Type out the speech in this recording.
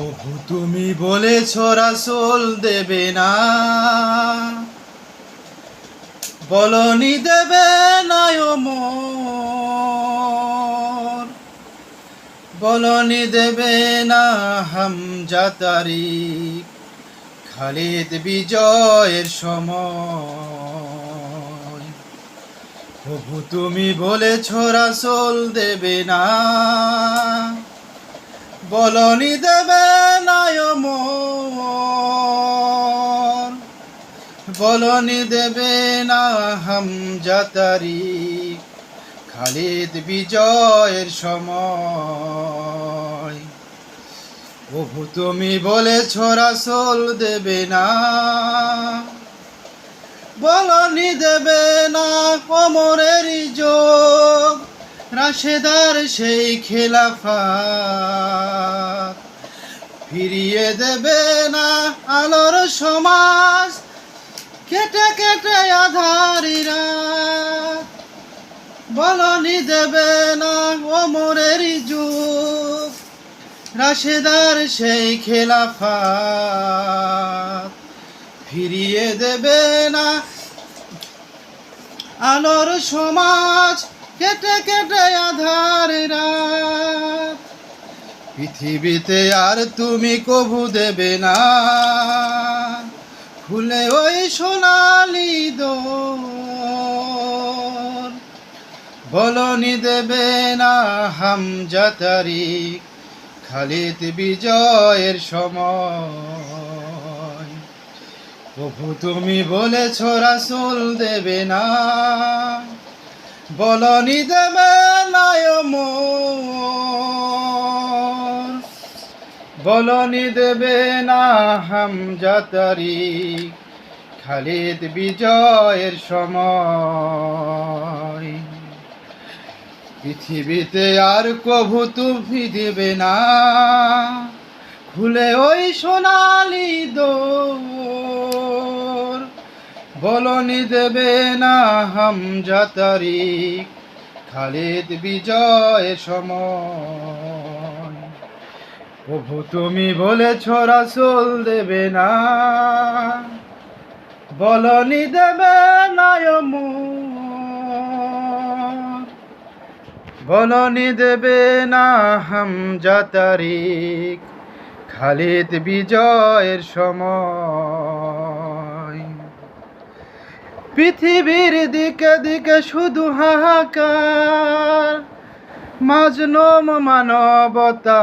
প্রভু তুমি বলেছ রাসূল দেবে না, বলনি দেবে না ওমর, বলনি দেবে না হামজা তারিক, খালিদ বিজয়ের সময়। প্রভু তুমি বলেছ রাসূল দেবে না, বলনি দেবে না ওমর, বলনি দেবে না হামজা তারিক, খালিদ বিজয়ের সময়। প্রভু তুমি বলেছ রাসূল দেবে না, বলনি দেবে না ওমরের যোগ, রাশেদার সেই খেলাফত, ফিরিয়ে দেবে না আলোর সমাজ, কেটে কেটে আঁধারি রাত। বলনি দেবে না ওমরের যুগ, রাশেদার সেই খেলাফত, ফিরিয়ে দেবে না আলোর সমাজ, কেটে কেটে আঁধার রাত। পৃথিবীতে আর তুমি কভু দেবে না খুলে ওই সোনালি দোর, বলনি দেবে না হামজা তারিক, খালিদ বিজয়ের সময়। প্রভু তুমি বলেছ রাসূল দেবে না, বলনি দেবে না ওমর, বলনি দেবে না হামজা তারিক, খালিদ বিজয়ের সময়। পৃথিবীতে আর কভু তুমি দেবে না খুলে ওই সোনালি দোর, বলনি দেবে না হামজা তারিক, খালিদ বিজয়ের সময়। প্রভু তুমি বলেছ রাসূল দেবে না, বলনি দেবে না ওমর, বলনি দেবে না হামজা তারিক, খালিদ বিজয়ের সময়। পৃথিবীর দিকে দিকে শুধু হাহাকার, মাজলুম মানবতা,